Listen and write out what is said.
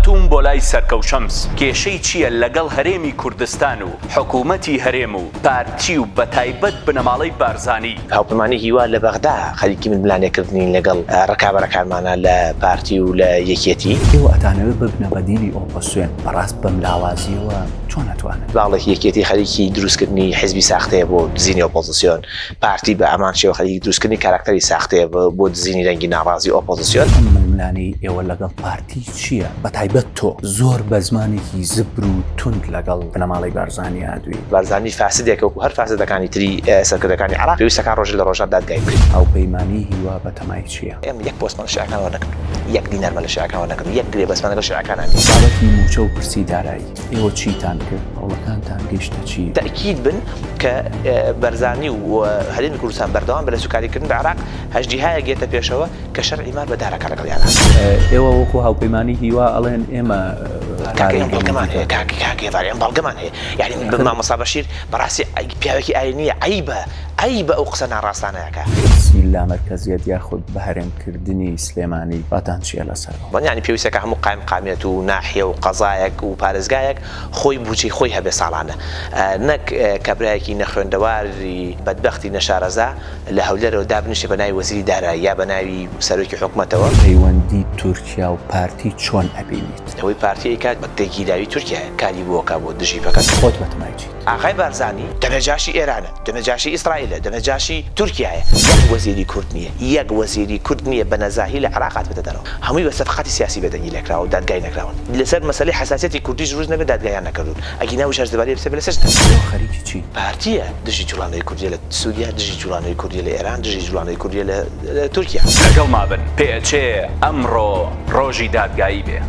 هاتووم بۆ لای سەرکەوت شەمس کێشەی چییە لەگەڵ هەرێمی کوردستان و حکوومەتی هەرێم و پارتی و بەتایبەت بنەماڵەی بارزانی. هاوپەیمانی هیوا لە بەغدا خەریکی من بلانێکردنین لەگەڵ ڕکابەرەکانمانە لە پارتی و لە یەکێتی. ئێوە ئەتانەوێت ببنە بەدیلی ئۆپۆزیسیۆن بەڕاست بەم لاوازیەوە چۆن ناتوانن؟ باڵێک یەکێتی خەریکی دروستکردنی حیزبی ساختەیە بۆ دزینی ئۆپۆزیسیۆن، پارتی بە ئەمان شێوە خەریکی دروستکردنی کاراکتەری ساختەیە بۆ دزینی ڕەنگی ناڕازی ئۆپۆزیسیۆن. ململانی ئێوە لەگەڵ پارتی چییە؟ بەتایبەت تۆ زۆر بە زمانێکی زبر و تند لەگەڵ بنەماڵەی بارزانی هاتووی. بارزانی فاسدێکە وەکو هەر فاسدەکانی تری سەرکردەکانی عێراق پێویستەکان ڕۆژ لە ڕۆژان دادگای بکرێت. هاوپەیمانی هیوا بەتەمای چییە؟ ئێمە یەک پۆستمان لە شێعەکانەوە نەکردو، یەک دینارمان لە شێعەکانەوە نەکردو، یەک گرێ بەسمان لەگەڵ شێعەکانان. بابەتی موچە و پرسی دارایی ئێوە چیتان کرد؟ هەوڵەکانتان گەیشتە چی؟ تأکید بن کە بەرزانی و هەرێمی کوردستان بەردەوام بە لە سوکاریکردن بە عێراق هەژدیهایە گێتە پێشەوە کە شەرعی مار بەدارەکە لەگەڵ عێراق. ئێوە وەکو هاوپەیمانی هیوا ئەڵێن ئێمە بەڵگەمان هەیە کاکێوارێن بەڵگەمان هەیە، یعنی مامۆستا بەشیر بەڕاستی پیاوێکی ئاینیە عیبە ئەو قسە ناڕاستانەیەکە. بسمیلا مەرکەزیەت یاخود بە هەرێمکردنی سلێمانی باتان چیە لەسەرەوە؟ یعنی پێویستەکە هەموو قایمقامێت و ناحیە و قەزایەک و پارێزگایەک خۆی بوجی خۆی هەبێ ساڵانە، نەک کەبرایەکی نەخوێندەواری بەدبەختی نەشارەزا لە هەولێرەوە دابنیشێ بە ناوی وەزیری دارایی یا بە ناوی سەرۆکی حکوومەتەوە. پەیوەندی تورکیا و پارتی چۆن ئەبینیت؟ ئەوەی پارتی کات بە تێگیراوی تورکیا کاری بۆکە بۆ دژی بەکات. خۆت بەتەمای چیت؟ ئاغای بارزانی دەمەجاشی ئێرانە، دەمەجاشی ئیسرائیلە، دەمەجاشی تورکیایە، یەک وەزیری کورد نییە، یەک وەزیری کورد نییە بە نەزاهی لە عێراقات بێتە دەرەوە، هەمووی بە سەفقاتی سیاسی بەدەنگی لێکراوە و دادگای نەکراون. لەسەر مەسەلەی حەساسیەتی کوردیش ڕوز نەبێت دادگایان نەکردون، ئەگی ناوی شەرزەباری بسێ بە لەسەر خەریکی چی؟ پارتیە دژی جوڵانەی کوردیە لە سووریا، دژی جوڵانەی کوردیە لە ئێران، دژی جوڵانەی کوردیە لە تورکیا. لەگەڵ مابن پێچێ ئەمڕۆ ڕۆژی دادگایی بێ.